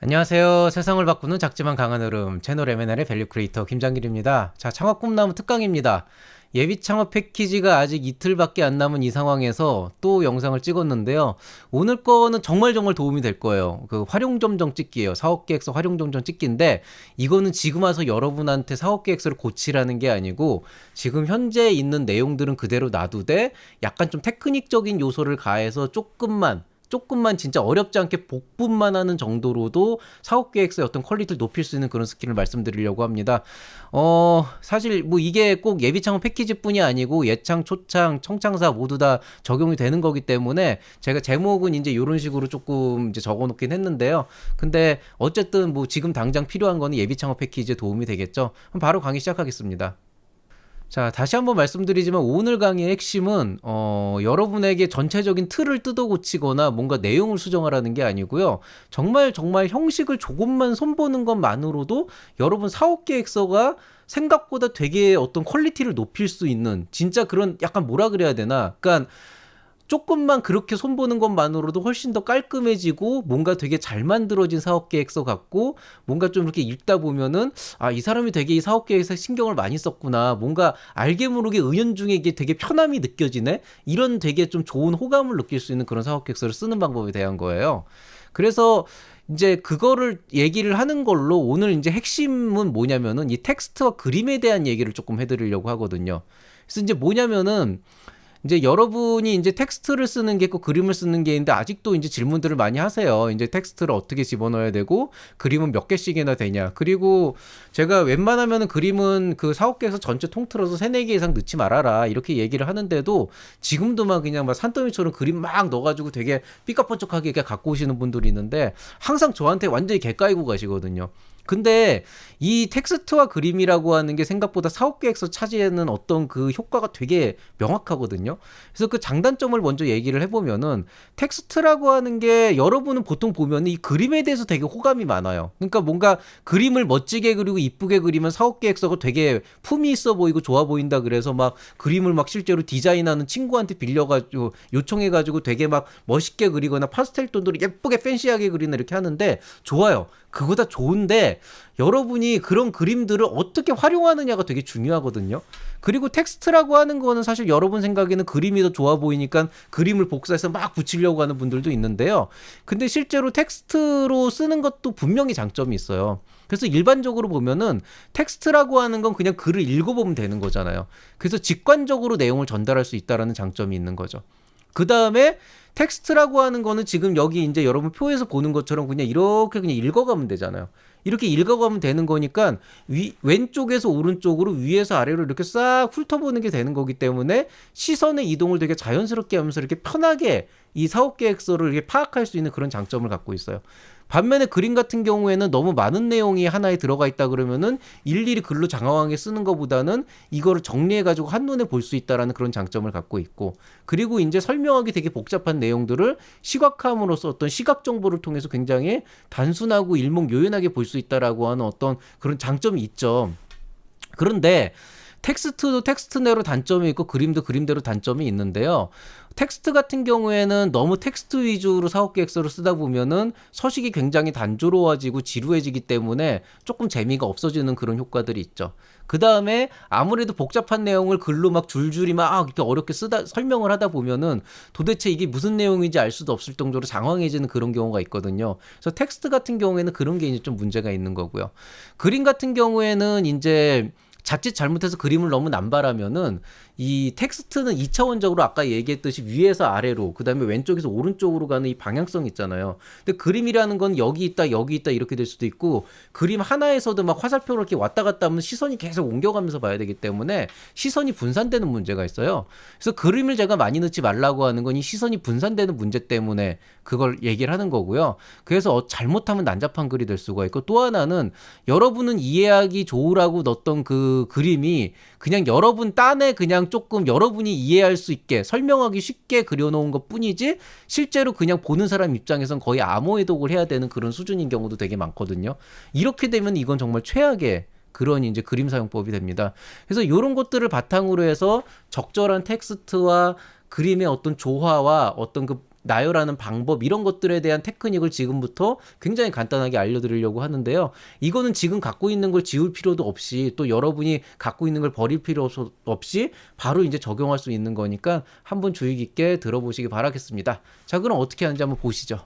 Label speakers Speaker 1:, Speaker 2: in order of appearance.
Speaker 1: 안녕하세요. 세상을 바꾸는 작지만 강한 흐름 채널 M&L의 밸류 크리에이터 김장길입니다. 자, 창업 꿈나무 특강입니다. 예비 창업 패키지가 아직 이틀밖에 안 남은 이 상황에서 또 영상을 찍었는데요. 오늘 거는 정말 도움이 될 거예요. 그 활용점정 찍기예요. 사업계획서 활용점정 찍기인데 이거는 지금 와서 여러분한테 사업계획서를 고치라는 게 아니고 지금 현재 있는 내용들은 그대로 놔두되 약간 좀 테크닉적인 요소를 가해서 조금만 진짜 어렵지 않게 복붙만 하는 정도로도 사업계획서의 어떤 퀄리티를 높일 수 있는 그런 스킬을 말씀드리려고 합니다. 사실 뭐 이게 꼭 예비창업 패키지뿐이 아니고 예창, 초창, 청창사 모두 다 적용이 되는 거기 때문에 제가 제목은 이제 이런 식으로 조금 이제 적어놓긴 했는데요. 근데 어쨌든 뭐 지금 당장 필요한 거는 예비창업 패키지에 도움이 되겠죠. 그럼 바로 강의 시작하겠습니다. 자, 다시 한번 말씀드리지만 오늘 강의의 핵심은 여러분에게 전체적인 틀을 뜯어 고치거나 뭔가 내용을 수정하라는 게 아니고요. 정말 형식을 조금만 손보는 것만으로도 여러분 사업 계획서가 생각보다 되게 어떤 퀄리티를 높일 수 있는 진짜 그런 약간 뭐라 그래야 되나? 그러니까 조금만 그렇게 손보는 것만으로도 훨씬 더 깔끔해지고 뭔가 되게 잘 만들어진 사업계획서 같고 뭔가 좀 이렇게 읽다 보면은 이 사람이 되게 이 사업계획서에 신경을 많이 썼구나. 뭔가 알게 모르게 은연중에 이게 되게 편함이 느껴지네. 이런 되게 좀 좋은 호감을 느낄 수 있는 그런 사업계획서를 쓰는 방법에 대한 거예요. 그래서 이제 그거를 얘기를 하는 걸로 오늘 이제 핵심은 뭐냐면은 이 텍스트와 그림에 대한 얘기를 조금 해드리려고 하거든요. 그래서 이제 뭐냐면은 이제 여러분이 이제 텍스트를 쓰는 게 있고 그림을 쓰는 게 있는데 아직도 이제 질문들을 많이 하세요. 이제 텍스트를 어떻게 집어넣어야 되고 그림은 몇 개씩이나 되냐. 그리고 제가 웬만하면은 그림은 그 사업계에서 전체 통틀어서 3-4개 이상 넣지 말아라. 이렇게 얘기를 하는데도 지금도 막 그냥 막 산더미처럼 그림 막 넣어가지고 되게 삐까뻔쩍하게 갖고 오시는 분들이 있는데 항상 저한테 완전히 개까이고 가시거든요. 근데 이 텍스트와 그림이라고 하는 게 생각보다 사업계획서 차지하는 어떤 그 효과가 되게 명확하거든요. 그래서 그 장단점을 먼저 얘기를 해보면은 텍스트라고 하는 게 여러분은 보통 보면 이 그림에 대해서 되게 호감이 많아요. 그러니까 뭔가 그림을 멋지게 그리고 이쁘게 그리면 사업계획서가 되게 품이 있어 보이고 좋아 보인다 그래서 막 그림을 막 실제로 디자인하는 친구한테 빌려가지고 요청해가지고 되게 막 멋있게 그리거나 파스텔 톤으로 예쁘게 팬시하게 그리나 이렇게 하는데 좋아요. 그거 다 좋은데 여러분이 그런 그림들을 어떻게 활용하느냐가 되게 중요하거든요. 그리고 텍스트라고 하는 거는 사실 여러분 생각에는 그림이 더 좋아 보이니까 그림을 복사해서 막 붙이려고 하는 분들도 있는데요. 근데 실제로 텍스트로 쓰는 것도 분명히 장점이 있어요. 그래서 일반적으로 보면은 텍스트라고 하는 건 그냥 글을 읽어보면 되는 거잖아요. 그래서 직관적으로 내용을 전달할 수 있다라는 장점이 있는 거죠. 그 다음에 텍스트라고 하는 거는 지금 여기 이제 여러분 표에서 보는 것처럼 그냥 이렇게 그냥 읽어가면 되잖아요. 이렇게 읽어가면 되는 거니까 왼쪽에서 오른쪽으로 위에서 아래로 이렇게 싹 훑어보는 게 되는 거기 때문에 시선의 이동을 되게 자연스럽게 하면서 이렇게 편하게 이 사업계획서를 이렇게 파악할 수 있는 그런 장점을 갖고 있어요. 반면에 그림 같은 경우에는 너무 많은 내용이 하나에 들어가 있다 그러면은 일일이 글로 장황하게 쓰는 것보다는 이거를 정리해가지고 한눈에 볼 수 있다라는 그런 장점을 갖고 있고, 그리고 이제 설명하기 되게 복잡한 내용들을 시각함으로써 어떤 시각 정보를 통해서 굉장히 단순하고 일목요연하게 볼 수 있다라고 하는 어떤 그런 장점이 있죠. 그런데 텍스트도 텍스트대로 단점이 있고 그림도 그림대로 단점이 있는데요. 텍스트 같은 경우에는 너무 텍스트 위주로 사업계획서를 쓰다 보면은 서식이 굉장히 단조로워지고 지루해지기 때문에 조금 재미가 없어지는 그런 효과들이 있죠. 그 다음에 아무래도 복잡한 내용을 글로 막 줄줄이 막 이렇게 어렵게 설명을 하다 보면은 도대체 이게 무슨 내용인지 알 수도 없을 정도로 장황해지는 그런 경우가 있거든요. 그래서 텍스트 같은 경우에는 그런 게 이제 좀 문제가 있는 거고요. 그림 같은 경우에는 이제 자칫 잘못해서 그림을 너무 남발하면은 이 텍스트는 2차원적으로 아까 얘기했듯이 위에서 아래로 그다음에 왼쪽에서 오른쪽으로 가는 이 방향성 있잖아요. 근데 그림이라는 건 여기 있다 이렇게 될 수도 있고 그림 하나에서도 막 화살표로 이렇게 왔다 갔다 하면 시선이 계속 옮겨가면서 봐야 되기 때문에 시선이 분산되는 문제가 있어요. 그래서 그림을 제가 많이 넣지 말라고 하는 건 이 시선이 분산되는 문제 때문에 그걸 얘기를 하는 거고요. 그래서 잘못하면 난잡한 글이 될 수가 있고, 또 하나는 여러분은 이해하기 좋으라고 넣었던 그 그림이 그냥 여러분 딴에 그냥 조금 여러분이 이해할 수 있게 설명하기 쉽게 그려놓은 것 뿐이지 실제로 그냥 보는 사람 입장에선 거의 암호 해독을 해야 되는 그런 수준인 경우도 되게 많거든요. 이렇게 되면 이건 정말 최악의 그런 이제 그림 사용법이 됩니다. 그래서 이런 것들을 바탕으로 해서 적절한 텍스트와 그림의 어떤 조화와 어떤 그 나열하는 방법 이런 것들에 대한 테크닉을 지금부터 굉장히 간단하게 알려드리려고 하는데요. 이거는 지금 갖고 있는 걸 지울 필요도 없이 또 여러분이 갖고 있는 걸 버릴 필요 없이 바로 이제 적용할 수 있는 거니까 한번 주의 깊게 들어보시기 바라겠습니다. 자, 그럼 어떻게 하는지 한번 보시죠.